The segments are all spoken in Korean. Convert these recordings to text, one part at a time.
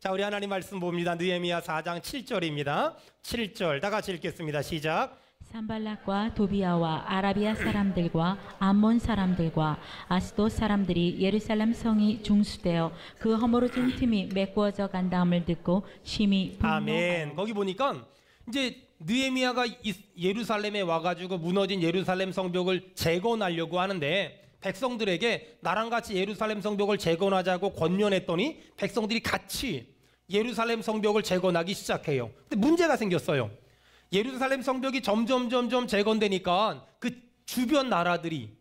자, 우리 하나님 말씀 봅니다. 느헤미야 4장 7절입니다. 7절 다 같이 읽겠습니다. 시작. 산발락과 도비아와 아라비아 사람들과 암몬 사람들과 아스돗 사람들이 예루살렘 성이 중수되어 그 허물어진 틈이 메꾸어져 간다함을 듣고 심히 분노하여. 아멘. 거기 보니까 이제 느헤미야가 예루살렘에 와가지고 무너진 예루살렘 성벽을 재건하려고 하는데 백성들에게 나랑 같이 예루살렘 성벽을 재건하자고 권면했더니 백성들이 같이 예루살렘 성벽을 재건하기 시작해요. 근데 문제가 생겼어요. 예루살렘 성벽이 점점 재건되니까 그 주변 나라들이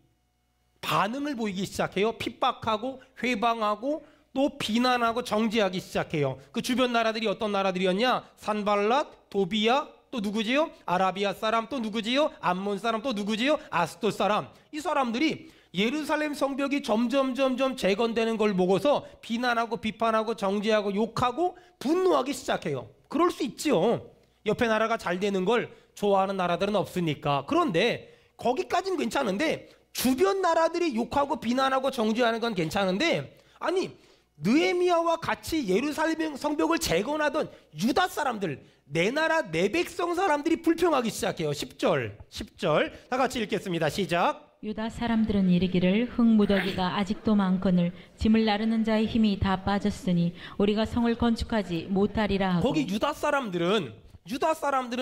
반응을 보이기 시작해요. 핍박하고 회방하고 또 비난하고 정죄하기 시작해요. 그 주변 나라들이 어떤 나라들이었냐? 산발락, 도비아, 또 누구지요? 아라비아 사람, 또 누구지요? 암몬 사람, 또 누구지요? 아스돗 사람. 이 사람들이 예루살렘 성벽이 점점 재건되는 걸 보고서 비난하고 비판하고 정죄하고 욕하고 분노하기 시작해요. 그럴 수 있죠. 옆에 나라가 잘 되는 걸 좋아하는 나라들은 없으니까. 그런데 거기까지는 괜찮은데 주변 나라들이 욕하고 비난하고 정죄하는 건 괜찮은데, 아니 느헤미야와 같이 예루살렘 성벽을 재건하던 유다 사람들, 내 나라 내 백성 사람들이 불평하기 시작해요. 10절 다 같이 읽겠습니다. 시작. 유다 사람들은 이르기를 흙무더기가 아직도 많거늘 짐을 나르는 자의 힘이 다 빠졌으니 우리가 성을 건축하지 못하리라 하고. 거기 유다 사람들은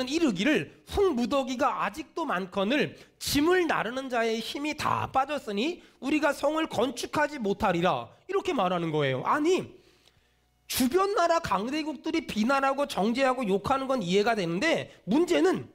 이르기를 흙무더기가 아직도 많거늘 짐을 나르는 자의 힘이 다 빠졌으니 우리가 성을 건축하지 못하리라, 이렇게 말하는 거예요. 아니 주변 나라 강대국들이 비난하고 정죄하고 욕하는 건 이해가 되는데, 문제는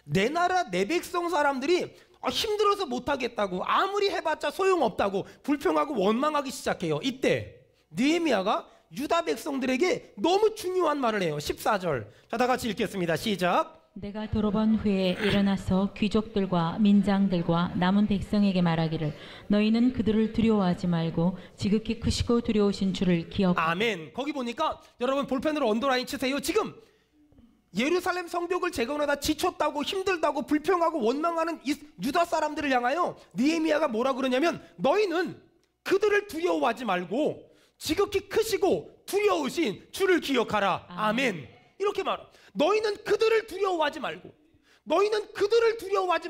내 나라 내 백성 사람들이 힘들어서 못하겠다고, 아무리 해봤자 소용없다고 불평하고 원망하기 시작해요. 이때 느헤미야가 유다 백성들에게 너무 중요한 말을 해요. 14절 자, 다 같이 읽겠습니다. 시작. 내가 돌아본 후에 일어나서 귀족들과 민장들과 남은 백성에게 말하기를 너희는 그들을 두려워하지 말고 지극히 크시고 두려우신 주를 기억하라. 아멘. 거기 보니까 여러분 볼펜으로 언더라인 치세요. 지금 예루살렘 성벽을 재건하다 지쳤다고 힘들다고 불평하고 원망하는 이 유다 사람들을 향하여 느헤미야가 뭐라 그러냐면, 너희는 그들을 두려워하지 말고 지극히 크시고 두려우신 주를 기억하라. 아멘. 이렇게 말해. 너희는 그들을 두려워하지 말고, 너희는 그들을 두려워하지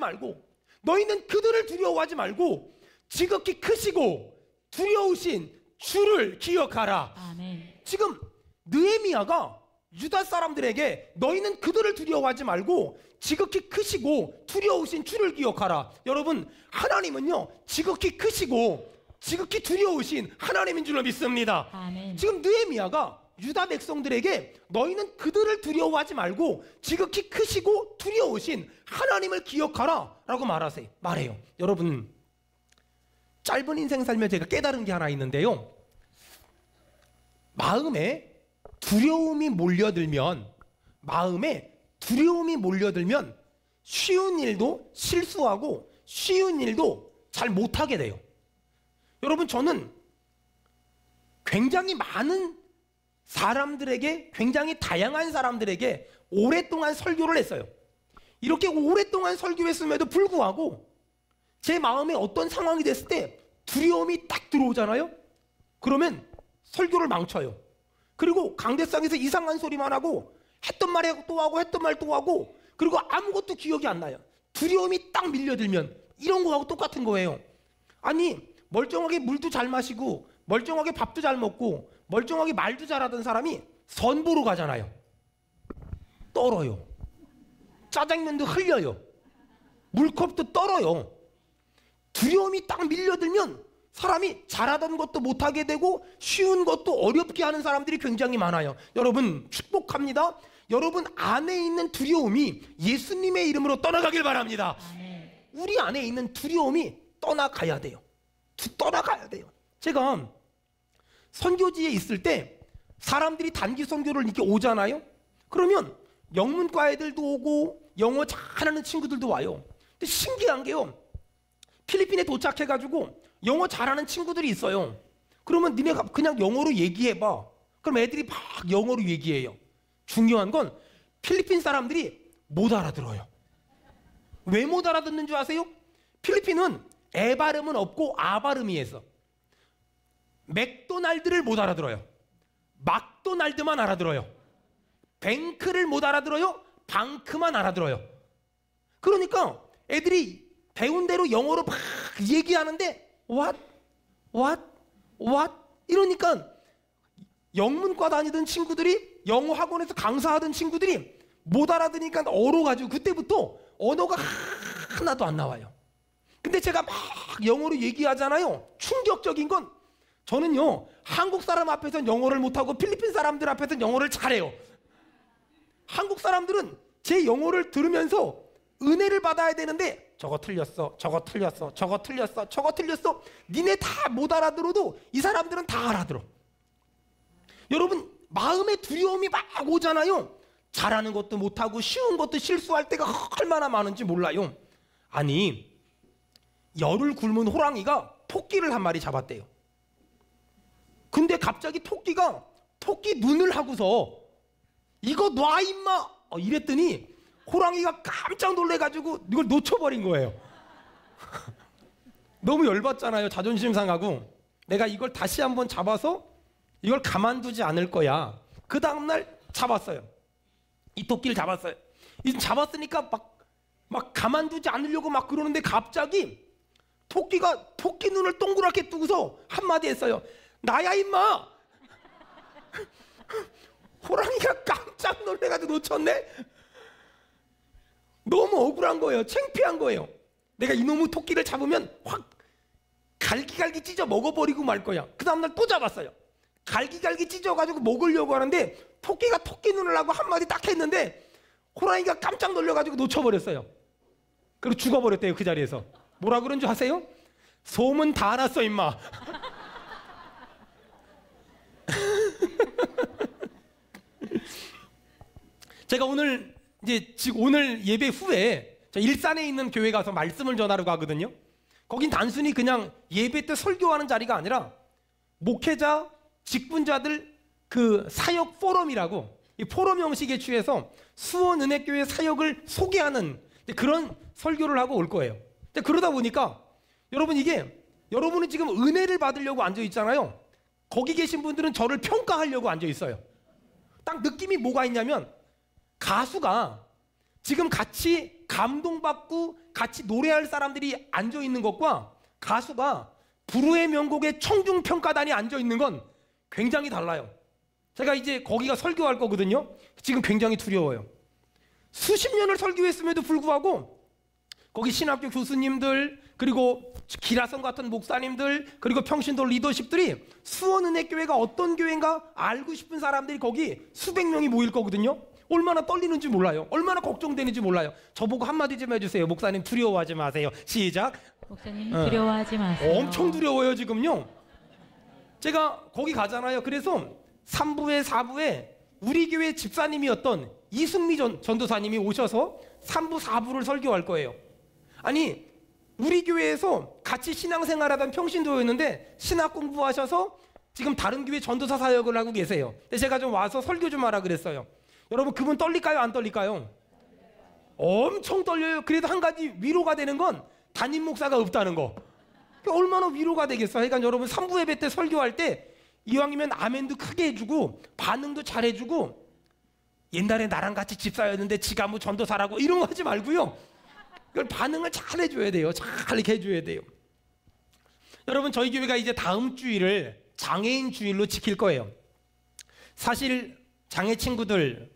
말고 지극히 크시고 두려우신 주를 기억하라. 아멘. 지금 느헤미야가 유다 사람들에게 너희는 그들을 두려워하지 말고 지극히 크시고 두려우신 주를 기억하라. 여러분, 하나님은요 지극히 크시고 지극히 두려우신 하나님인 줄로 믿습니다. 아멘. 지금 느헤미야가 유다 백성들에게 너희는 그들을 두려워하지 말고 지극히 크시고 두려우신 하나님을 기억하라 라고 말해요. 여러분, 짧은 인생 살며 제가 깨달은 게 하나 있는데요, 마음에 두려움이 몰려들면 쉬운 일도 실수하고 쉬운 일도 잘 못하게 돼요. 여러분, 저는 굉장히 많은 사람들에게, 굉장히 다양한 사람들에게 오랫동안 설교를 했어요. 이렇게 오랫동안 설교했음에도 불구하고 제 마음에 어떤 상황이 됐을 때 두려움이 딱 들어오잖아요. 그러면 설교를 망쳐요. 그리고 강대상에서 이상한 소리만 하고 했던 말 또 하고 그리고 아무것도 기억이 안 나요. 두려움이 딱 밀려들면 이런 거하고 똑같은 거예요. 아니 멀쩡하게 물도 잘 마시고 멀쩡하게 밥도 잘 먹고 멀쩡하게 말도 잘하던 사람이 선보러 가잖아요. 떨어요. 짜장면도 흘려요. 물컵도 떨어요. 두려움이 딱 밀려들면 사람이 잘하던 것도 못하게 되고 쉬운 것도 어렵게 하는 사람들이 굉장히 많아요. 여러분, 축복합니다. 여러분 안에 있는 두려움이 예수님의 이름으로 떠나가길 바랍니다. 우리 안에 있는 두려움이 떠나가야 돼요. 제가 선교지에 있을 때 사람들이 단기 선교를 이렇게 오잖아요. 그러면 영문과 애들도 오고 영어 잘하는 친구들도 와요. 근데 신기한 게요, 필리핀에 도착해가지고 영어 잘하는 친구들이 있어요. 그러면 니네가 그냥 영어로 얘기해봐. 그럼 애들이 막 영어로 얘기해요. 중요한 건 필리핀 사람들이 못 알아들어요. 왜 못 알아듣는 줄 아세요? 필리핀은 에 발음은 없고 아 발음이 해서 맥도날드를 못 알아들어요. 막도날드만 알아들어요. 뱅크를 못 알아들어요. 방크만 알아들어요. 그러니까 애들이 배운 대로 영어로 막 얘기하는데 what 이러니까 영문과 다니던 친구들이, 영어 학원에서 강사하던 친구들이 못 알아들으니까 얼어가지고 그때부터 언어가 하나도 안 나와요. 근데 제가 막 영어로 얘기하잖아요. 충격적인 건 저는요, 한국 사람 앞에서는 영어를 못하고 필리핀 사람들 앞에서는 영어를 잘해요. 한국 사람들은 제 영어를 들으면서 은혜를 받아야 되는데 저거 틀렸어, 저거 틀렸어, 저거 틀렸어, 저거 틀렸어. 니네 다 못 알아들어도 이 사람들은 다 알아들어. 여러분, 마음의 두려움이 막 오잖아요. 잘하는 것도 못하고 쉬운 것도 실수할 때가 얼마나 많은지 몰라요. 아니, 열을 굶은 호랑이가 토끼를 한 마리 잡았대요. 근데 갑자기 토끼가 토끼 눈을 하고서 이거 놔 임마 이랬더니 호랑이가 깜짝 놀래가지고 이걸 놓쳐버린 거예요. 너무 열받잖아요. 자존심 상하고. 내가 이걸 다시 한번 잡아서 이걸 가만두지 않을 거야. 그 다음날 잡았어요. 이 토끼를 잡았어요. 이 잡았으니까 막 가만두지 않으려고 막 그러는데 갑자기 토끼가 토끼 눈을 동그랗게 뜨고서 한마디 했어요. 나야 임마. 호랑이가 깜짝 놀래가지고 놓쳤네. 너무 억울한 거예요. 창피한 거예요. 내가 이놈의 토끼를 잡으면 확 갈기갈기 찢어 먹어버리고 말 거야. 그 다음날 또 잡았어요. 갈기갈기 찢어가지고 먹으려고 하는데 토끼가 토끼 눈을 하고 한마디 딱 했는데 호랑이가 깜짝 놀려가지고 놓쳐버렸어요. 그리고 죽어버렸대요. 그 자리에서. 뭐라 그런 줄 아세요? 소문 다 났어 임마. 제가 오늘 오늘 예배 후에 일산에 있는 교회 가서 말씀을 전하러 가거든요. 거긴 단순히 그냥 예배 때 설교하는 자리가 아니라 목회자, 직분자들 그 사역 포럼이라고, 이 포럼 형식에 취해서 수원은혜교회 사역을 소개하는 그런 설교를 하고 올 거예요. 그러다 보니까 여러분, 이게 여러분은 지금 은혜를 받으려고 앉아 있잖아요. 거기 계신 분들은 저를 평가하려고 앉아 있어요. 딱 느낌이 뭐가 있냐면, 가수가 지금 같이 감동받고 같이 노래할 사람들이 앉아 있는 것과 가수가 불후의 명곡의 청중평가단이 앉아 있는 건 굉장히 달라요. 제가 이제 거기가 설교할 거거든요. 지금 굉장히 두려워요. 수십 년을 설교했음에도 불구하고 거기 신학교 교수님들, 그리고 기라성 같은 목사님들, 그리고 평신도 리더십들이 수원은혜교회가 어떤 교회인가 알고 싶은 사람들이 거기 수백 명이 모일 거거든요. 얼마나 떨리는지 몰라요. 얼마나 걱정되는지 몰라요. 저보고 한마디 좀 해주세요. 목사님 두려워하지 마세요. 시작. 목사님 두려워하지 마세요. 엄청 두려워요 지금요. 제가 거기 가잖아요. 그래서 3부에 4부에 우리 교회 집사님이었던 이승미 전도사님이 오셔서 3부 4부를 설교할 거예요. 아니, 우리 교회에서 같이 신앙생활하던 평신도였는데 신학 공부하셔서 지금 다른 교회 전도사 사역을 하고 계세요. 근데 제가 좀 와서 설교 좀 하라 그랬어요. 여러분, 그분 떨릴까요? 안 떨릴까요? 엄청 떨려요. 그래도 한 가지 위로가 되는 건 담임 목사가 없다는 거. 얼마나 위로가 되겠어요. 그러니까 여러분, 3부 예배 때 설교할 때 이왕이면 아멘도 크게 해주고 반응도 잘해주고, 옛날에 나랑 같이 집사였는데 지가 뭐 전도사라고 이런 거 하지 말고요. 그걸 반응을 잘 해줘야 돼요. 잘 이렇게 해줘야 돼요. 여러분, 저희 교회가 이제 다음 주일을 장애인 주일로 지킬 거예요. 사실 장애 친구들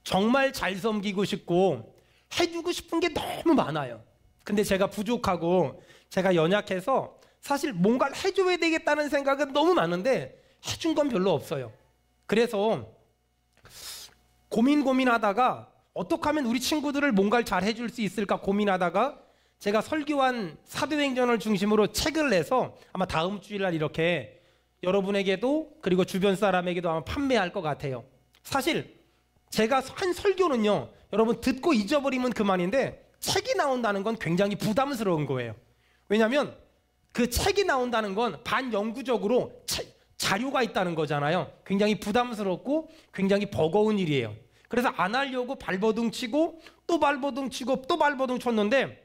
정말 잘 섬기고 싶고 해주고 싶은 게 너무 많아요. 근데 제가 부족하고 제가 연약해서 사실 뭔가를 해줘야 되겠다는 생각은 너무 많은데 해준 건 별로 없어요. 그래서 고민하다가 어떻게 하면 우리 친구들을 뭔가를 잘 해줄 수 있을까 고민하다가 제가 설교한 사도행전을 중심으로 책을 내서 아마 다음 주일날 이렇게 여러분에게도 그리고 주변 사람에게도 아마 판매할 것 같아요. 사실 제가 한 설교는요, 여러분 듣고 잊어버리면 그만인데 책이 나온다는 건 굉장히 부담스러운 거예요. 왜냐하면 그 책이 나온다는 건 반영구적으로 자료가 있다는 거잖아요. 굉장히 부담스럽고 굉장히 버거운 일이에요. 그래서 안 하려고 발버둥 치고 또 발버둥 치고 또 발버둥 쳤는데,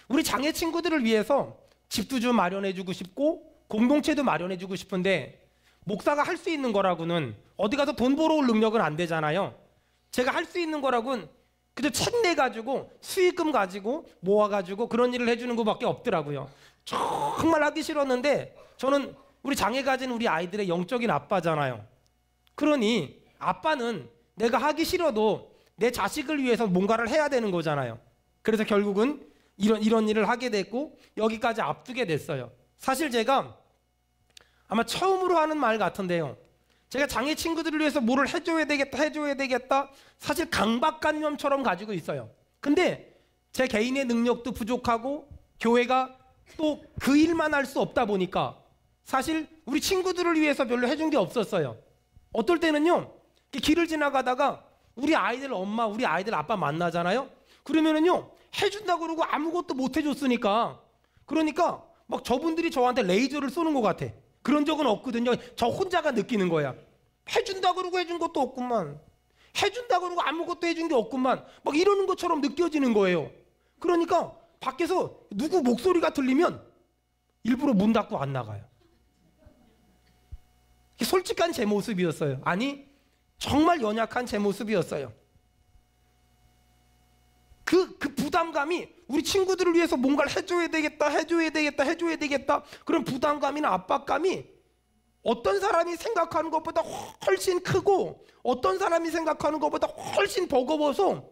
우리 장애 친구들을 위해서 집도 좀 마련해주고 싶고 공동체도 마련해주고 싶은데 목사가 할 수 있는 거라고는 어디 가서 돈 벌어올 능력은 안 되잖아요. 제가 할 수 있는 거라고는 그저 책 내가지고 수익금 가지고 모아가지고 그런 일을 해주는 것밖에 없더라고요. 정말 하기 싫었는데 저는 우리 장애 가진 우리 아이들의 영적인 아빠잖아요. 그러니 아빠는 내가 하기 싫어도 내 자식을 위해서 뭔가를 해야 되는 거잖아요. 그래서 결국은 이런 일을 하게 됐고 여기까지 앞두게 됐어요. 사실 제가 아마 처음으로 하는 말 같은데요. 제가 장애 친구들을 위해서 뭐를 해줘야 되겠다. 사실 강박관념처럼 가지고 있어요. 근데 제 개인의 능력도 부족하고 교회가 또 그 일만 할 수 없다 보니까 사실 우리 친구들을 위해서 별로 해준 게 없었어요. 어떨 때는요, 길을 지나가다가 우리 아이들 엄마, 우리 아이들 아빠 만나잖아요. 그러면은요, 해준다고 그러고 아무것도 못 해줬으니까, 그러니까 막 저분들이 저한테 레이저를 쏘는 것 같아. 그런 적은 없거든요. 저 혼자가 느끼는 거야. 해준다고 그러고 해준 것도 없구만. 해준다고 그러고 아무것도 해준 게 없구만. 막 이러는 것처럼 느껴지는 거예요. 그러니까 밖에서 누구 목소리가 들리면 일부러 문 닫고 안 나가요. 솔직한 제 모습이었어요. 아니, 정말 연약한 제 모습이었어요. 그 부담감이 우리 친구들을 위해서 뭔가를 해줘야 되겠다. 그런 부담감이나 압박감이 어떤 사람이 생각하는 것보다 훨씬 크고 어떤 사람이 생각하는 것보다 훨씬 버거워서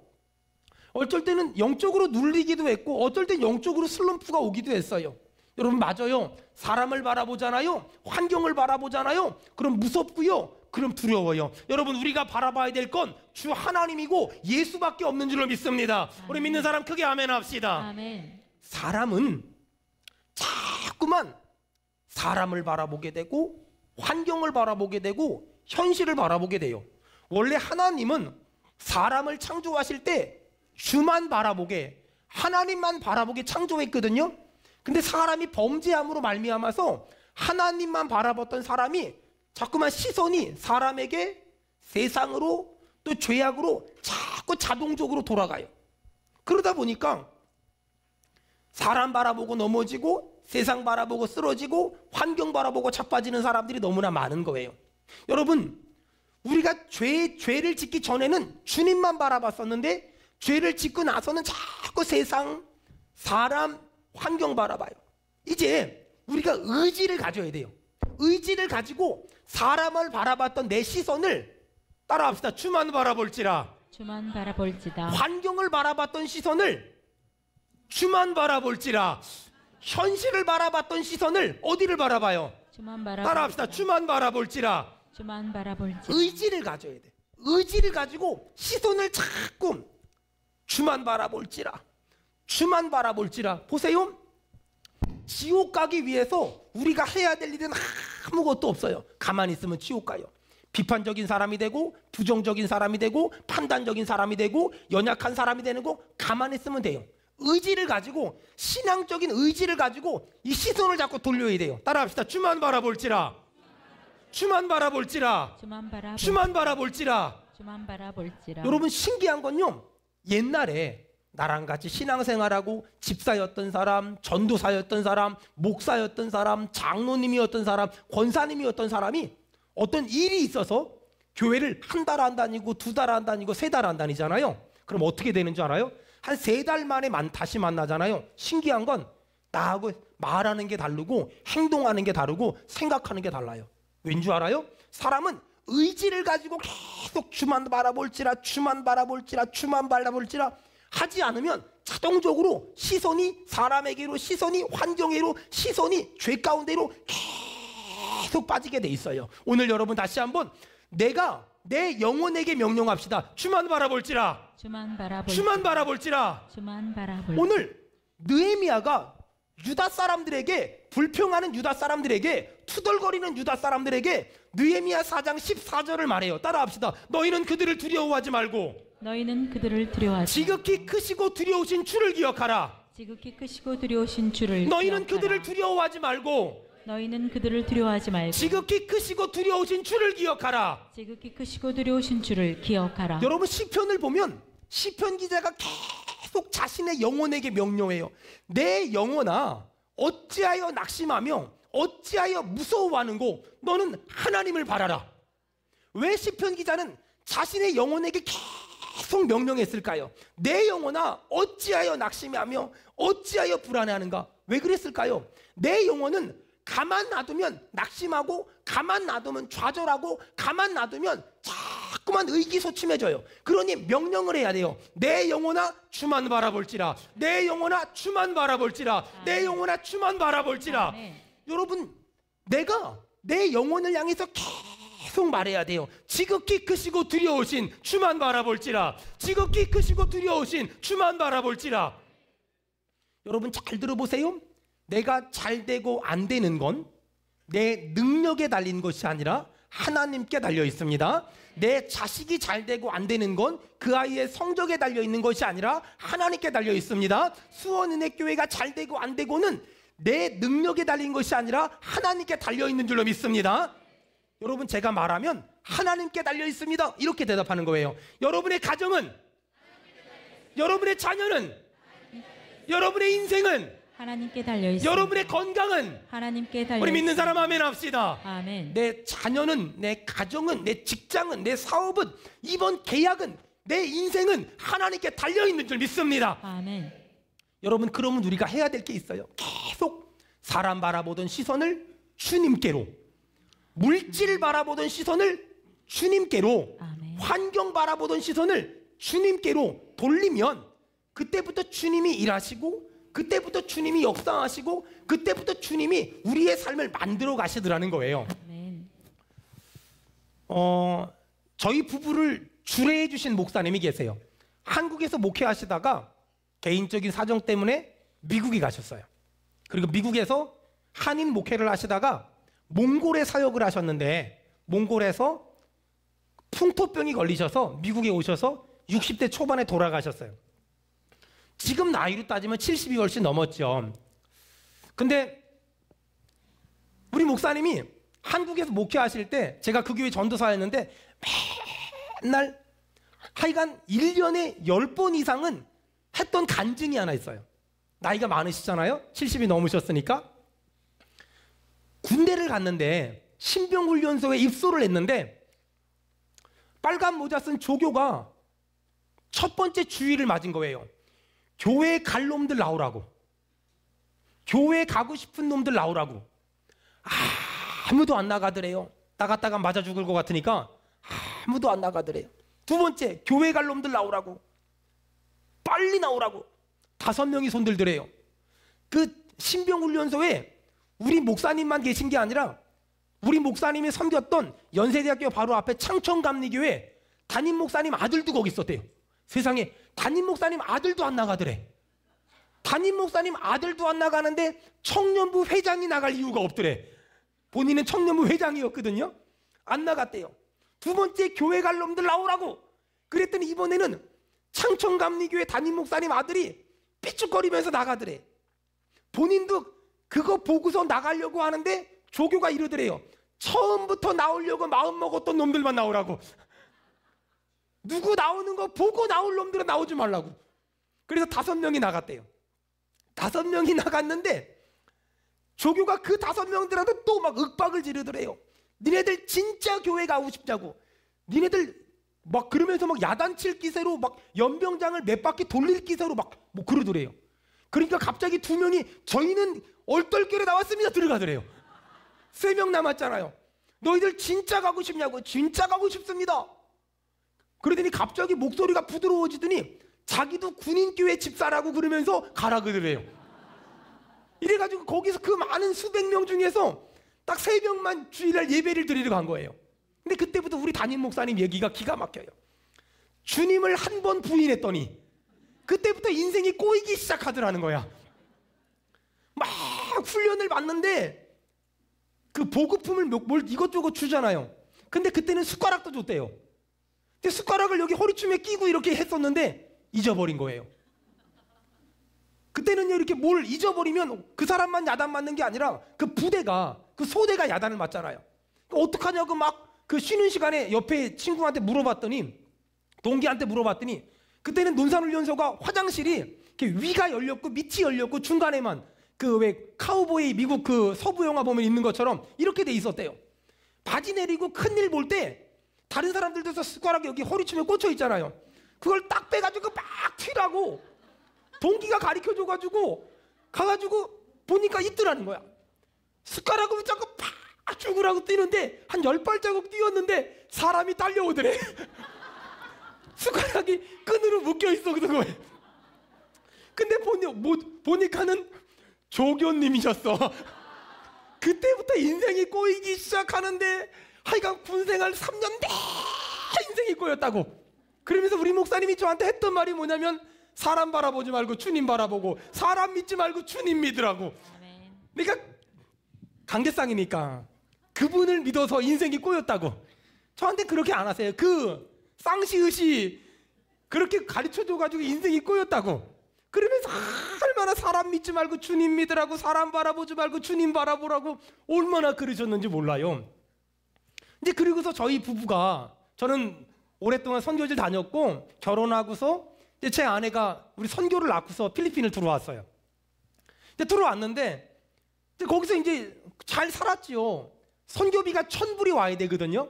어쩔 때는 영적으로 눌리기도 했고 어쩔 땐 영적으로 슬럼프가 오기도 했어요. 여러분 맞아요. 사람을 바라보잖아요. 환경을 바라보잖아요. 그럼 무섭고요. 그럼 두려워요. 여러분 우리가 바라봐야 될 건 주 하나님이고 예수밖에 없는 줄로 믿습니다. 아멘. 우리 믿는 사람 크게 아멘 합시다. 아멘. 사람은 자꾸만 사람을 바라보게 되고 환경을 바라보게 되고 현실을 바라보게 돼요. 원래 하나님은 사람을 창조하실 때 주만 바라보게 하나님만 바라보게 창조했거든요. 근데 사람이 범죄함으로 말미암아서 하나님만 바라봤던 사람이 자꾸만 시선이 사람에게 세상으로 또 죄악으로 자꾸 자동적으로 돌아가요. 그러다 보니까 사람 바라보고 넘어지고 세상 바라보고 쓰러지고 환경 바라보고 자빠지는 사람들이 너무나 많은 거예요. 여러분 우리가 죄를 짓기 전에는 주님만 바라봤었는데 죄를 짓고 나서는 자꾸 세상, 사람, 환경 바라봐요. 이제 우리가 의지를 가져야 돼요. 의지를 가지고 사람을 바라봤던 내 시선을 따라합시다. 주만 바라볼지라. 주만 바라볼지다. 환경을 바라봤던 시선을 주만 바라볼지라. 현실을 바라봤던 시선을 어디를 바라봐요? 주만 바라볼지다. 따라합시다. 주만 바라볼지라. 주만 바라볼지다. 의지를 가져야 돼. 의지를 가지고 시선을 자꾸 주만 바라볼지라. 주만 바라볼지라. 보세요. 지옥 가기 위해서 우리가 해야 될 일은 아무것도 없어요. 가만히 있으면 지옥 가요. 비판적인 사람이 되고 부정적인 사람이 되고 판단적인 사람이 되고 연약한 사람이 되는 거 가만히 있으면 돼요. 의지를 가지고 신앙적인 의지를 가지고 이 시선을 자꾸 돌려야 돼요. 따라합시다. 주만 바라볼지라. 주만 바라볼지라. 주만 바라볼지라. 주만 바라볼지라. 여러분 신기한 건요. 옛날에 나랑 같이 신앙생활하고 집사였던 사람, 전도사였던 사람, 목사였던 사람, 장로님이었던 사람, 권사님이었던 사람이 어떤 일이 있어서 교회를 한 달 안 다니고 두 달 안 다니고 세 달 안 다니잖아요. 그럼 어떻게 되는 줄 알아요? 한 세 달 만에 다시 만나잖아요. 신기한 건 나하고 말하는 게 다르고 행동하는 게 다르고 생각하는 게 달라요. 왠 줄 알아요? 사람은 의지를 가지고 계속 주만 바라볼지라 주만 바라볼지라 주만 바라볼지라 하지 않으면 자동적으로 시선이 사람에게로 시선이 환경에로 시선이 죄 가운데로 계속 빠지게 돼 있어요. 오늘 여러분 다시 한번 내가 내 영혼에게 명령합시다. 주만 바라볼지라. 주만 바라볼지라. 주만 바라볼지라. 주만 바라볼지라. 오늘 느헤미야가 유다 사람들에게 불평하는 유다 사람들에게 투덜거리는 유다 사람들에게 느헤미야 4장 14절을 말해요. 따라합시다. 너희는 그들을 두려워하지 말고 너희는 그들을 두려워하지 지극히 크시고 두려우신 주를 기억하라. 지극히 크시고 두려우신 주를 너희는 기억하라. 그들을 두려워하지 말고 너희는 그들을 두려워하지 말고 지극히 크시고 두려우신 주를 기억하라. 지극히 크시고 두려우신 주를 기억하라. 여러분 시편을 보면 시편 기자가 계속 자신의 영혼에게 명령해요. 내 영혼아 어찌하여 낙심하며 어찌하여 무서워하는고? 너는 하나님을 바라라. 왜 시편 기자는 자신의 영혼에게 계속 명령했을까요? 내 영혼아 어찌하여 낙심하며 어찌하여 불안해하는가? 왜 그랬을까요? 내 영혼은 가만 놔두면 낙심하고, 가만 놔두면 좌절하고, 가만 놔두면 자꾸만 의기소침해져요. 그러니 명령을 해야 돼요. 내 영혼아 주만 바라볼지라. 내 영혼아 주만 바라볼지라. 내 영혼아 주만 바라볼지라. 아멘. 여러분, 내가 내 영혼을 향해서 계속 말해야 돼요. 지극히 크시고 두려우신 주만 바라볼지라. 지극히 크시고 두려우신 주만 바라볼지라. 여러분 잘 들어보세요. 내가 잘 되고 안 되는 건 내 능력에 달린 것이 아니라 하나님께 달려 있습니다. 내 자식이 잘 되고 안 되는 건 그 아이의 성적에 달려 있는 것이 아니라 하나님께 달려 있습니다. 수원은혜교회가 잘 되고 안 되고는 내 능력에 달린 것이 아니라 하나님께 달려 있는 줄로 믿습니다. 여러분, 제가 말하면 하나님께 달려 있습니다, 이렇게 대답하는 거예요. 여러분의 가정은, 여러분의 자녀는, 여러분의 인생은, 하나님께 달려 있습니다. 여러분의 건강은, 하나님께 달려 우리 믿는 있습니다. 사람 아멘 합시다. 아멘. 내 자녀는, 내 가정은, 내 직장은, 내 사업은, 이번 계약은, 내 인생은 하나님께 달려있는 줄 믿습니다. 아멘. 여러분, 그러면 우리가 해야 될 게 있어요. 계속 사람 바라보던 시선을 주님께로, 물질 바라보던 시선을 주님께로, 아멘. 환경 바라보던 시선을 주님께로 돌리면 그때부터 주님이 일하시고, 그때부터 주님이 역사하시고, 그때부터 주님이 우리의 삶을 만들어 가시더라는 거예요. 아멘. 저희 부부를 주례해 주신 목사님이 계세요. 한국에서 목회하시다가 개인적인 사정 때문에 미국에 가셨어요. 그리고 미국에서 한인 목회를 하시다가 몽골에 사역을 하셨는데, 몽골에서 풍토병이 걸리셔서 미국에 오셔서 60대 초반에 돌아가셨어요. 지금 나이로 따지면 70이 훨씬 넘었죠. 근데 우리 목사님이 한국에서 목회하실 때, 제가 그 교회 전도사였는데 맨날 하여간 1년에 10번 이상은 했던 간증이 하나 있어요. 나이가 많으시잖아요. 70이 넘으셨으니까. 군대를 갔는데 신병훈련소에 입소를 했는데 빨간 모자 쓴 조교가 첫 번째 주의를 맞은 거예요. 교회 갈 놈들 나오라고. 교회 가고 싶은 놈들 나오라고. 아무도 안 나가더래요. 나갔다가 맞아 죽을 것 같으니까 아무도 안 나가더래요. 두 번째, 교회 갈 놈들 나오라고. 빨리 나오라고. 5명이 손들더래요. 그 신병훈련소에 우리 목사님만 계신 게 아니라 우리 목사님이 섬겼던 연세대학교 바로 앞에 창천감리교회 담임 목사님 아들도 거기 있었대요. 세상에, 담임 목사님 아들도 안 나가더래. 담임 목사님 아들도 안 나가는데 청년부 회장이 나갈 이유가 없더래. 본인은 청년부 회장이었거든요. 안 나갔대요. 두 번째, 교회 갈 놈들 나오라고. 그랬더니 이번에는 창천감리교회 담임 목사님 아들이 삐죽거리면서 나가더래. 본인도 그거 보고서 나가려고 하는데 조교가 이러더래요. 처음부터 나오려고 마음먹었던 놈들만 나오라고. 누구 나오는 거 보고 나올 놈들은 나오지 말라고. 그래서 5명이 나갔대요. 5명이 나갔는데 조교가 그 5명들한테 또 막 윽박을 지르더래요. 니네들 진짜 교회 가고 싶자고. 니네들 막 그러면서 막 야단칠 기세로 막 연병장을 몇 바퀴 돌릴 기세로 막 뭐 그러더래요. 그러니까 갑자기 2명이 저희는 얼떨결에 나왔습니다 들어가더래요. 3명 남았잖아요. 너희들 진짜 가고 싶냐고. 진짜 가고 싶습니다. 그러더니 갑자기 목소리가 부드러워지더니 자기도 군인교회 집사라고 그러면서 가라 그러더래요. 이래가지고 거기서 그 많은 수백 명 중에서 딱 3명만 주일날 예배를 드리러 간 거예요. 근데 그때부터 우리 담임 목사님 얘기가 기가 막혀요. 주님을 한 번 부인했더니 그때부터 인생이 꼬이기 시작하더라는 거야. 막 훈련을 받는데 그 보급품을 뭘 이것저것 주잖아요. 근데 그때는 숟가락도 줬대요. 근데 숟가락을 여기 허리춤에 끼고 이렇게 했었는데 잊어버린 거예요. 그때는요, 이렇게 뭘 잊어버리면 그 사람만 야단 맞는 게 아니라 그 부대가, 그 소대가 야단을 맞잖아요. 어떡하냐고 막 그 쉬는 시간에 옆에 친구한테 물어봤더니, 동기한테 물어봤더니 그때는 논산훈련소가 화장실이 이렇게 위가 열렸고 밑이 열렸고 중간에만 그 왜 카우보이 미국 그 서부 영화 보면 있는 것처럼 이렇게 돼 있었대요. 바지 내리고 큰일 볼 때 다른 사람들도 숟가락이 여기 허리춤에 꽂혀 있잖아요. 그걸 딱 빼가지고 막 튀라고 동기가 가르쳐줘가지고 가가지고 보니까 있더라는 거야. 숟가락으로 자꾸 팍 죽으라고 뛰는데 한 10발자국 뛰었는데 사람이 딸려오더래. 숟가락이 끈으로 묶여있어 그런 거예요. 근데 보니까는 조교님이셨어. 그때부터 인생이 꼬이기 시작하는데 하여간 군생활 3년 내내 인생이 꼬였다고. 그러면서 우리 목사님이 저한테 했던 말이 뭐냐면 사람 바라보지 말고 주님 바라보고 사람 믿지 말고 주님 믿으라고. 그러니까 강대상이니까 그분을 믿어서 인생이 꼬였다고. 저한테 그렇게 안 하세요. 그 쌍시읒이 그렇게 가르쳐줘가지고 인생이 꼬였다고. 그러면서 얼마나 사람 믿지 말고 주님 믿으라고 사람 바라보지 말고 주님 바라보라고 얼마나 그러셨는지 몰라요. 이제 그리고서 저희 부부가 저는 오랫동안 선교지를 다녔고 결혼하고서 이제 제 아내가 우리 선교를 낳고서 필리핀을 들어왔어요. 이제 들어왔는데 이제 거기서 이제 잘 살았지요. 선교비가 1,000불이 와야 되거든요.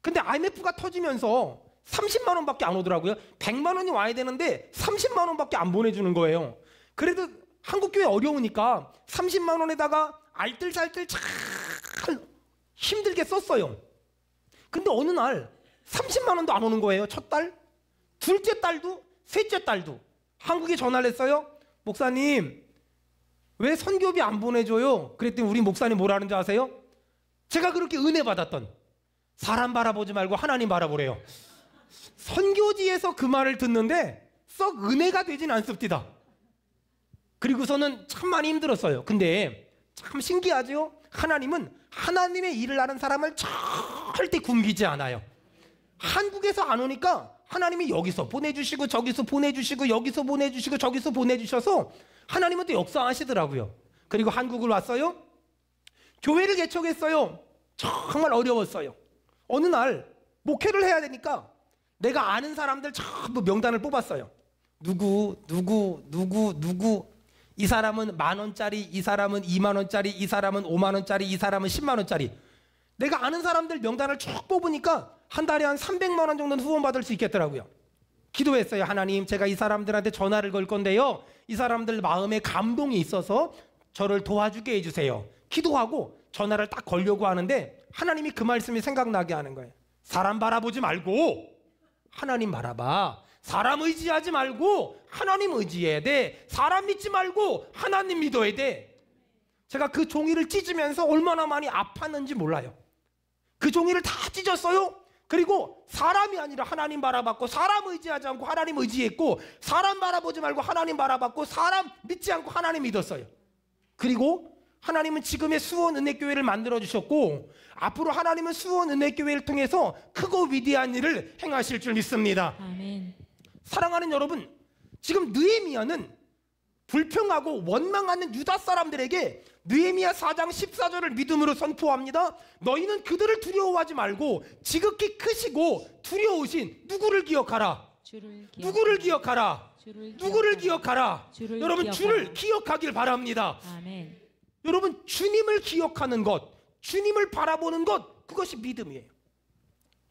근데 IMF가 터지면서 30만 원밖에 안 오더라고요. 100만 원이 와야 되는데 30만 원밖에 안 보내주는 거예요. 그래도 한국 교회 어려우니까 30만 원에다가 알뜰살뜰 잘 힘들게 썼어요. 근데 어느 날 30만 원도 안 오는 거예요. 첫 달, 둘째 달도, 셋째 달도. 한국에 전화를 했어요. 목사님, 왜 선교비 안 보내줘요? 그랬더니 우리 목사님 뭐라는 줄 아세요? 제가 그렇게 은혜 받았던 사람 바라보지 말고 하나님 바라보래요. 선교지에서 그 말을 듣는데 썩 은혜가 되진 않습니다. 그리고서는 참 많이 힘들었어요. 근데 참 신기하죠? 하나님은 하나님의 일을 하는 사람을 절대 굶기지 않아요. 한국에서 안 오니까 하나님이 여기서 보내주시고 저기서 보내주시고 여기서 보내주시고 저기서 보내주셔서 하나님은 또 역사하시더라고요. 그리고 한국을 왔어요. 교회를 개척했어요. 정말 어려웠어요. 어느 날 목회를 해야 되니까 내가 아는 사람들 전부 명단을 뽑았어요. 누구 이 사람은 10,000원짜리, 이 사람은 20,000원짜리, 이 사람은 50,000원짜리, 이 사람은 100,000원짜리. 내가 아는 사람들 명단을 쭉 뽑으니까 한 달에 한 300만 원 정도는 후원받을 수 있겠더라고요. 기도했어요. 하나님, 제가 이 사람들한테 전화를 걸 건데요, 이 사람들 마음에 감동이 있어서 저를 도와주게 해주세요. 기도하고 전화를 딱 걸려고 하는데 하나님이 그 말씀이 생각나게 하는 거예요. 사람 바라보지 말고 하나님 바라봐. 사람 의지하지 말고 하나님 의지해야 돼. 사람 믿지 말고 하나님 믿어야 돼. 제가 그 종이를 찢으면서 얼마나 많이 아팠는지 몰라요. 그 종이를 다 찢었어요. 그리고 사람이 아니라 하나님 바라봤고, 사람 의지하지 않고 하나님 의지했고, 사람 바라보지 말고 하나님 바라봤고, 사람 믿지 않고 하나님 믿었어요. 그리고 하나님은 지금의 수원 은혜교회를 만들어 주셨고, 앞으로 하나님은 수원 은혜교회를 통해서 크고 위대한 일을 행하실 줄 믿습니다. 아멘. 사랑하는 여러분, 지금 느헤미야는 불평하고 원망하는 유다 사람들에게 느헤미야 4장 14절을 믿음으로 선포합니다. 너희는 그들을 두려워하지 말고 지극히 크시고 두려우신 누구를 기억하라. 누구를 기억하라. 누구를 기억하라. 여러분, 주를 기억하길 바랍니다. 아멘. 여러분, 주님을 기억하는 것, 주님을 바라보는 것, 그것이 믿음이에요.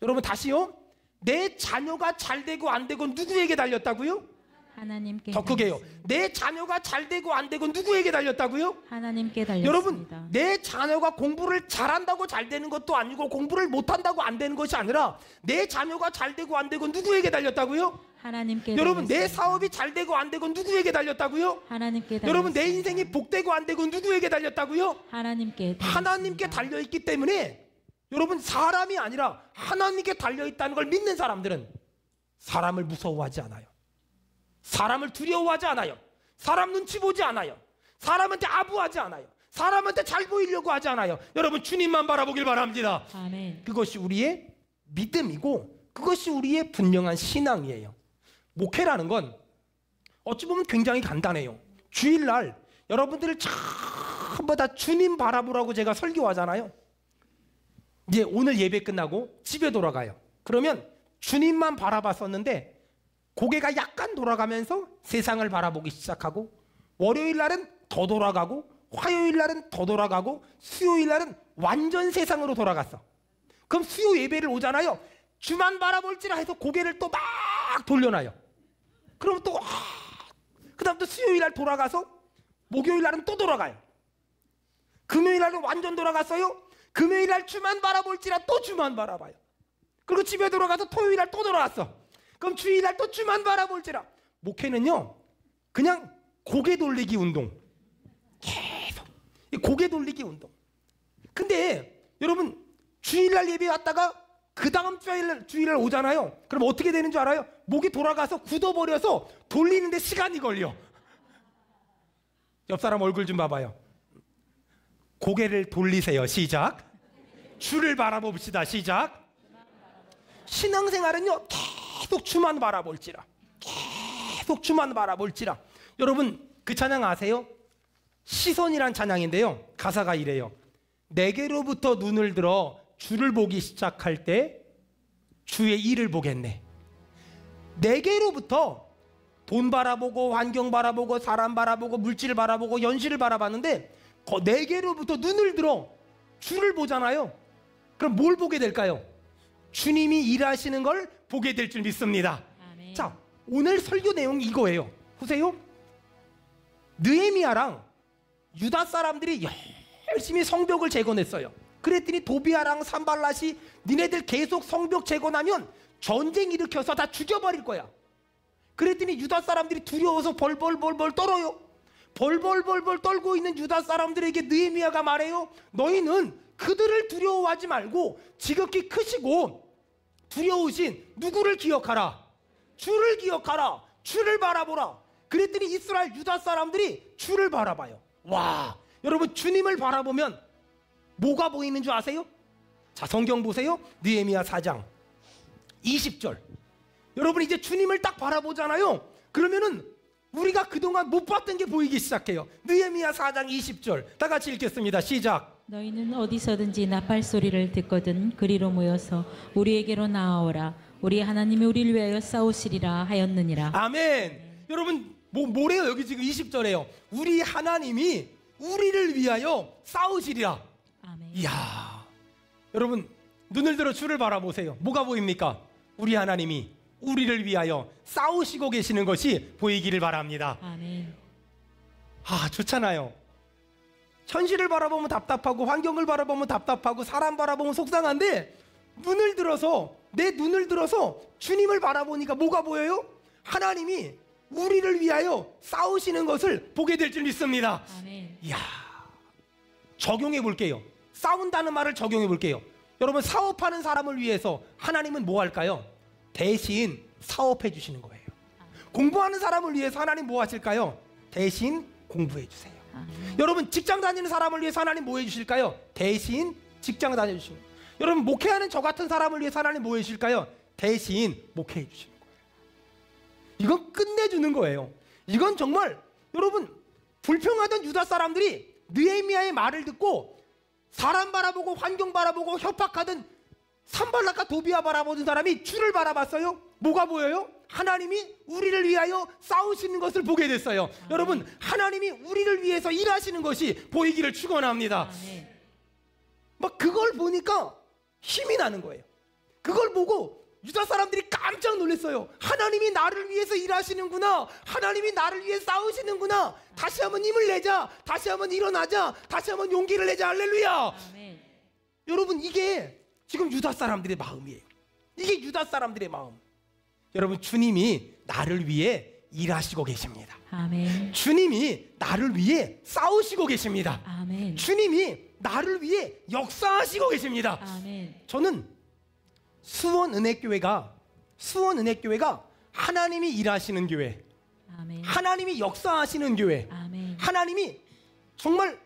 여러분, 다시요. 내 자녀가 잘 되고 안 되고 누구에게 달렸다고요? 하나님께. 더 크게요. 내 자녀가 잘 되고 안 되고 누구에게 달렸다고요? 하나님께 달렸습니다. 여러분, 내 자녀가 공부를 잘한다고 잘 되는 것도 아니고 공부를 못한다고 안 되는 것이 아니라 내 자녀가 잘 되고 안 되고 누구에게 달렸다고요? 하나님께. 여러분, 내 달렸습니다. 사업이 잘 되고 안 되고 누구에게 달렸다고요? 하나님께. 여러분, 내 달렸습니다. 인생이 복되고 안 되고 누구에게 달렸다고요? 하나님께. 하나님께 달려있기 때문에 여러분, 사람이 아니라 하나님께 달려있다는 걸 믿는 사람들은 사람을 무서워하지 않아요. 사람을 두려워하지 않아요. 사람 눈치 보지 않아요. 사람한테 아부하지 않아요. 사람한테 잘 보이려고 하지 않아요. 여러분, 주님만 바라보길 바랍니다. 아멘. 그것이 우리의 믿음이고 그것이 우리의 분명한 신앙이에요. 목회라는 건 어찌 보면 굉장히 간단해요. 주일날 여러분들을 전부 다 주님 바라보라고 제가 설교하잖아요. 이제 오늘 예배 끝나고 집에 돌아가요. 그러면 주님만 바라봤었는데 고개가 약간 돌아가면서 세상을 바라보기 시작하고, 월요일 날은 더 돌아가고, 화요일 날은 더 돌아가고 수요일 날은 완전 세상으로 돌아갔어. 그럼 수요 예배를 오잖아요. 주만 바라볼지라 해서 고개를 또 막 돌려놔요. 그럼 또 그다음 또 수요일 날 돌아가서 목요일 날은 또 돌아가요. 금요일 날은 완전 돌아갔어요. 금요일 날 주만 바라볼지라 또 주만 바라봐요. 그리고 집에 돌아가서 토요일 날 또 돌아왔어. 그럼 주일 날 또 주만 바라볼지라. 목회는요 그냥 고개 돌리기 운동. 계속 고개 돌리기 운동. 근데 여러분 주일날 예배 왔다가 그 다음 주일날 오잖아요. 그럼 어떻게 되는 줄 알아요? 목이 돌아가서 굳어버려서 돌리는데 시간이 걸려. 옆 사람 얼굴 좀 봐봐요. 고개를 돌리세요. 시작. 주를 바라봅시다. 시작. 신앙생활은요 계속 주만 바라볼지라. 계속 주만 바라볼지라. 여러분 그 찬양 아세요? 시선이란 찬양인데요. 가사가 이래요. 내게로부터 눈을 들어 주를 보기 시작할 때 주의 일을 보겠네. 내게로부터 돈 바라보고 환경 바라보고 사람 바라보고 물질을 바라보고 현실을 바라봤는데 내게로부터 눈을 들어 주를 보잖아요. 그럼 뭘 보게 될까요? 주님이 일하시는 걸 보게 될 줄 믿습니다. 아멘. 자, 오늘 설교 내용이 이거예요. 보세요. 느헤미야랑 유다 사람들이 열심히 성벽을 재건했어요. 그랬더니 도비아랑 산발랏이 니네들 계속 성벽 재건하면 전쟁 일으켜서 다 죽여버릴 거야. 그랬더니 유다 사람들이 두려워서 벌벌벌벌 떨어요. 벌벌벌벌 떨고 있는 유다 사람들에게 느헤미야가 말해요. 너희는 그들을 두려워하지 말고 지극히 크시고 두려우신 누구를 기억하라. 주를 기억하라. 주를 바라보라. 그랬더니 이스라엘 유다 사람들이 주를 바라봐요. 와, 여러분 주님을 바라보면 뭐가 보이는 줄 아세요? 자, 성경 보세요. 느헤미야 4장 20절. 여러분 이제 주님을 딱 바라보잖아요. 그러면은 우리가 그동안 못 봤던 게 보이기 시작해요. 느헤미야 4장 20절. 다 같이 읽겠습니다. 시작. 너희는 어디서든지 나팔 소리를 듣거든 그리로 모여서 우리에게로 나아오라. 우리 하나님이 우리를 위하여 싸우시리라 하였느니라. 아멘. 여러분 뭐래요? 여기 지금 20절에요. 우리 하나님이 우리를 위하여 싸우시리라. 아멘. 이야, 여러분 눈을 들어 주를 바라보세요. 뭐가 보입니까? 우리 하나님이 우리를 위하여 싸우시고 계시는 것이 보이기를 바랍니다. 아멘. 아, 좋잖아요. 현실을 바라보면 답답하고 환경을 바라보면 답답하고 사람 바라보면 속상한데 눈을 들어서 내 눈을 들어서 주님을 바라보니까 뭐가 보여요? 하나님이 우리를 위하여 싸우시는 것을 보게 될 줄 믿습니다. 아멘. 이야, 적용해 볼게요. 싸운다는 말을 적용해 볼게요. 여러분 사업하는 사람을 위해서 하나님은 뭐 할까요? 대신 사업해 주시는 거예요. 공부하는 사람을 위해서 하나님 뭐 하실까요? 대신 공부해 주세요. 여러분 직장 다니는 사람을 위해서 하나님 뭐 해주실까요? 대신 직장 다녀주시는 거예요. 여러분 목회하는 저 같은 사람을 위해서 하나님 뭐 해주실까요? 대신 목회해 주시는 거예요. 이건 끝내주는 거예요. 이건 정말 여러분 불평하던 유다 사람들이 느헤미야의 말을 듣고 사람 바라보고 환경 바라보고 협박하던 산발락과 도비아 바라보는 사람이 주를 바라봤어요. 뭐가 보여요? 하나님이 우리를 위하여 싸우시는 것을 보게 됐어요. 여러분 하나님이 우리를 위해서 일하시는 것이 보이기를 축원합니다. 막 그걸 보니까 힘이 나는 거예요. 그걸 보고 유다 사람들이 깜짝 놀랐어요. 하나님이 나를 위해서 일하시는구나. 하나님이 나를 위해 싸우시는구나. 다시 한번 힘을 내자. 다시 한번 일어나자. 다시 한번 용기를 내자. 할렐루야. 아멘. 여러분 이게 지금 유다 사람들의 마음이에요. 이게 유다 사람들의 마음. 여러분 주님이 나를 위해 일하시고 계십니다. 아멘. 주님이 나를 위해 싸우시고 계십니다. 아멘. 주님이 나를 위해 역사하시고 계십니다. 아멘. 저는 수원은혜교회가 하나님이 일하시는 교회, 아멘. 하나님이 역사하시는 교회, 아멘. 하나님이 정말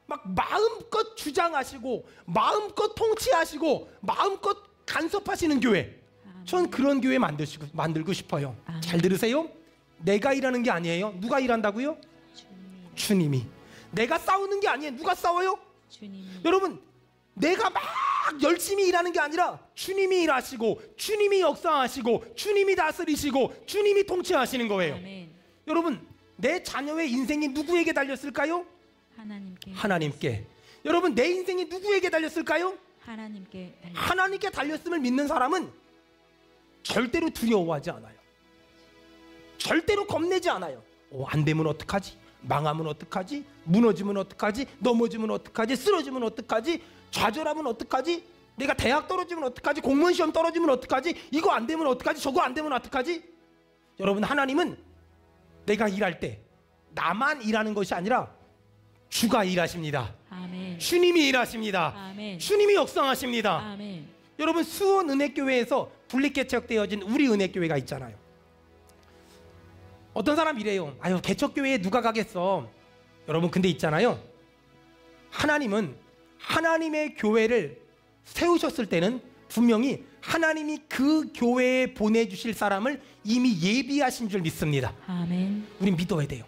막 마음껏 주장하시고 마음껏 통치하시고 마음껏 간섭하시는 교회. 전 그런 교회 만들고 싶어요. 아멘. 잘 들으세요. 내가 일하는 게 아니에요. 누가 일한다고요? 주님이. 내가 싸우는 게 아니에요. 누가 싸워요? 주님. 여러분 내가 막 열심히 일하는 게 아니라 주님이 일하시고 주님이 역사하시고 주님이 다스리시고 주님이 통치하시는 거예요. 아멘. 여러분 내 자녀의 인생이 누구에게 달렸을까요? 하나님께. 여러분, 내 인생이 누구에게 달렸을까요? 하나님께 달렸음을 믿는 사람은 절대로 두려워하지 않아요. 절대로 겁내지 않아요. 안 되면 어떡하지? 망하면 어떡하지? 무너지면 어떡하지? 넘어지면 어떡하지? 쓰러지면 어떡하지? 좌절하면 어떡하지? 내가 대학 떨어지면 어떡하지? 공무원 시험 떨어지면 어떡하지? 이거 안 되면 어떡하지? 저거 안 되면 어떡하지? 여러분, 하나님은 내가 일할 때 나만 일하는 것이 아니라 주가 일하십니다. 아멘. 주님이 일하십니다. 아멘. 주님이 역사하십니다. 아멘. 여러분, 수원 은혜교회에서 분립개척되어진 우리 은혜교회가 있잖아요. 어떤 사람 이래요. 아유, 개척교회에 누가 가겠어. 여러분, 근데 있잖아요. 하나님은 하나님의 교회를 세우셨을 때는 분명히 하나님이 그 교회에 보내주실 사람을 이미 예비하신 줄 믿습니다. 아멘. 우린 믿어야 돼요.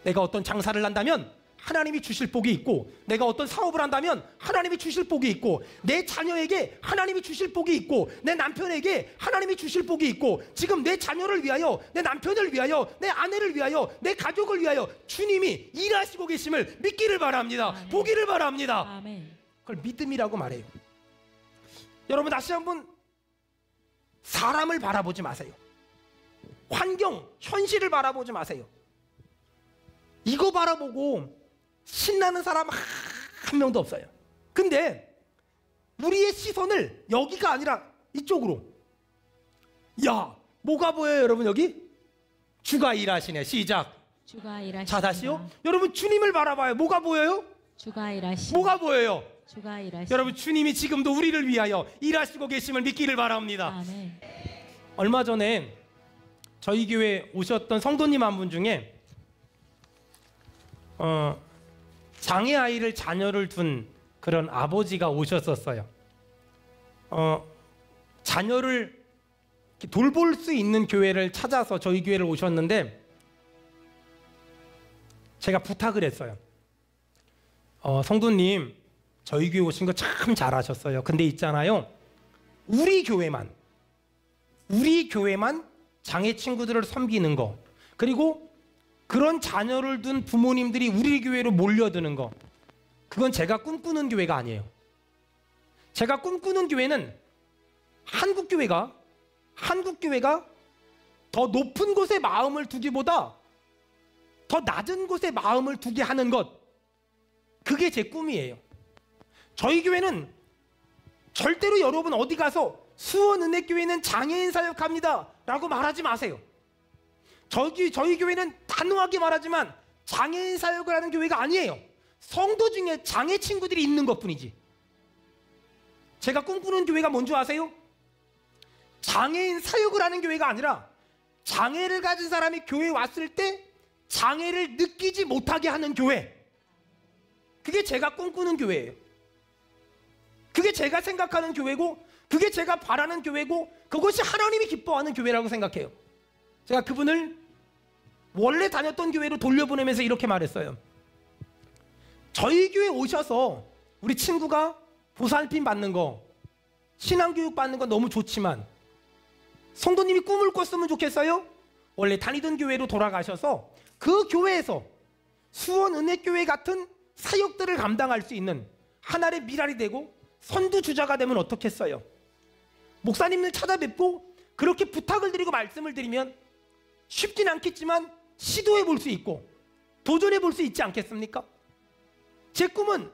내가 어떤 장사를 한다면 하나님이 주실 복이 있고, 내가 어떤 사업을 한다면 하나님이 주실 복이 있고, 내 자녀에게 하나님이 주실 복이 있고, 내 남편에게 하나님이 주실 복이 있고, 지금 내 자녀를 위하여, 내 남편을 위하여, 내 아내를 위하여, 내 가족을 위하여 주님이 일하시고 계심을 믿기를 바랍니다. 아멘. 보기를 바랍니다. 아멘. 그걸 믿음이라고 말해요. 여러분, 다시 한번 사람을 바라보지 마세요. 환경, 현실을 바라보지 마세요. 이거 바라보고 신나는 사람 한 명도 없어요. 근데 우리의 시선을 여기가 아니라 이쪽으로. 야, 뭐가 보여요, 여러분? 여기 주가 일하시네. 시작. 주가 일하십니다. 자, 다시요. 여러분, 주님을 바라봐요. 뭐가 보여요? 주가 일하십니다. 뭐가 보여요? 주가 일하십니다. 여러분, 주님이 지금도 우리를 위하여 일하시고 계심을 믿기를 바랍니다. 아멘. 얼마 전에 저희 교회 오셨던 성도님 한 분 중에 장애 아이를 자녀를 둔 그런 아버지가 오셨었어요. 자녀를 돌볼 수 있는 교회를 찾아서 저희 교회를 오셨는데 제가 부탁을 했어요. 성도님, 저희 교회 오신 거 참 잘하셨어요. 근데 있잖아요, 우리 교회만 장애 친구들을 섬기는 거, 그리고 그런 자녀를 둔 부모님들이 우리 교회로 몰려드는 거, 그건 제가 꿈꾸는 교회가 아니에요. 제가 꿈꾸는 교회는 한국 교회가 더 높은 곳에 마음을 두기보다 더 낮은 곳에 마음을 두게 하는 것, 그게 제 꿈이에요. 저희 교회는 절대로 여러분 어디 가서 수원은혜교회는 장애인 사역합니다 라고 말하지 마세요. 저희 교회는 단호하게 말하지만 장애인 사역을 하는 교회가 아니에요. 성도 중에 장애 친구들이 있는 것뿐이지. 제가 꿈꾸는 교회가 뭔지 아세요? 장애인 사역을 하는 교회가 아니라 장애를 가진 사람이 교회에 왔을 때 장애를 느끼지 못하게 하는 교회. 그게 제가 꿈꾸는 교회예요. 그게 제가 생각하는 교회고, 그게 제가 바라는 교회고, 그것이 하나님이 기뻐하는 교회라고 생각해요. 제가 그분을 원래 다녔던 교회로 돌려보내면서 이렇게 말했어요. 저희 교회 오셔서 우리 친구가 보살핌 받는 거, 신앙교육 받는 거 너무 좋지만 성도님이 꿈을 꿨으면 좋겠어요? 원래 다니던 교회로 돌아가셔서 그 교회에서 수원은혜교회 같은 사역들을 감당할 수 있는 하나의 미랄이 되고 선두주자가 되면 어떻겠어요? 목사님을 찾아뵙고 그렇게 부탁을 드리고 말씀을 드리면 쉽진 않겠지만 시도해 볼 수 있고 도전해 볼 수 있지 않겠습니까? 제 꿈은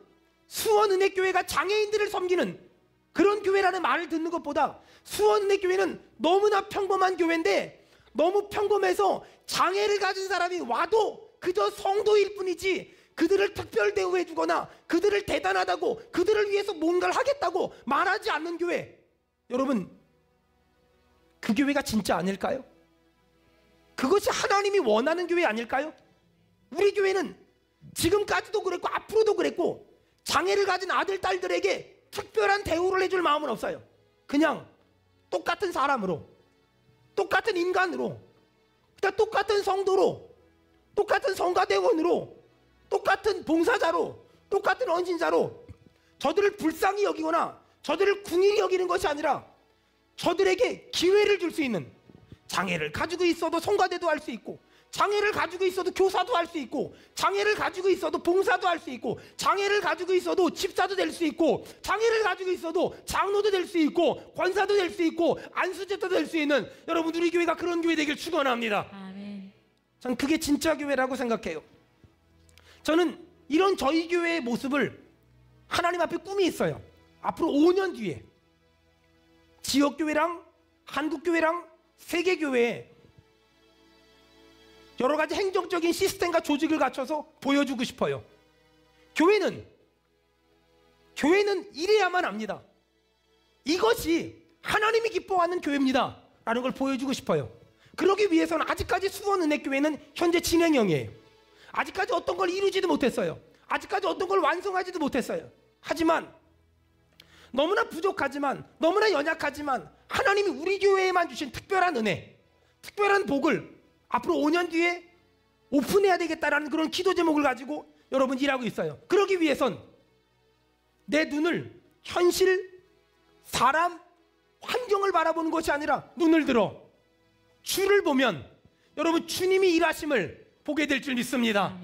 수원은혜교회가 장애인들을 섬기는 그런 교회라는 말을 듣는 것보다 수원은혜교회는 너무나 평범한 교회인데 너무 평범해서 장애를 가진 사람이 와도 그저 성도일 뿐이지 그들을 특별 대우해 주거나 그들을 대단하다고 그들을 위해서 뭔가를 하겠다고 말하지 않는 교회. 여러분, 그 교회가 진짜 아닐까요? 그것이 하나님이 원하는 교회 아닐까요? 우리 교회는 지금까지도 그랬고 앞으로도 그랬고 장애를 가진 아들, 딸들에게 특별한 대우를 해줄 마음은 없어요. 그냥 똑같은 사람으로, 똑같은 인간으로, 그냥 똑같은 성도로, 똑같은 성가대원으로, 똑같은 봉사자로, 똑같은 헌신자로 저들을 불쌍히 여기거나 저들을 궁히 여기는 것이 아니라 저들에게 기회를 줄 수 있는, 장애를 가지고 있어도 성가대도 할 수 있고 장애를 가지고 있어도 교사도 할 수 있고, 장애를 가지고 있어도 봉사도 할 수 있고, 장애를 가지고 있어도 집사도 될 수 있고, 장애를 가지고 있어도 장로도 될 수 있고, 권사도 될 수 있고, 안수제도 될 수 있는, 여러분 우리 교회가 그런 교회 되길 축원합니다. 아멘. 저는 그게 진짜 교회라고 생각해요. 저는 이런 저희 교회의 모습을 하나님 앞에 꿈이 있어요. 앞으로 5년 뒤에 지역교회랑 한국교회랑 세계교회에 여러 가지 행정적인 시스템과 조직을 갖춰서 보여주고 싶어요. 교회는 이래야만 합니다. 이것이 하나님이 기뻐하는 교회입니다 라는 걸 보여주고 싶어요. 그러기 위해서는 아직까지 수원은혜교회는 현재 진행형이에요. 아직까지 어떤 걸 이루지도 못했어요. 아직까지 어떤 걸 완성하지도 못했어요. 하지만 너무나 부족하지만, 너무나 연약하지만 하나님이 우리 교회에만 주신 특별한 은혜, 특별한 복을 앞으로 5년 뒤에 오픈해야 되겠다라는 그런 기도 제목을 가지고 여러분 일하고 있어요. 그러기 위해선 내 눈을 현실, 사람, 환경을 바라보는 것이 아니라 눈을 들어 주를 보면 여러분 주님이 일하심을 보게 될 줄 믿습니다.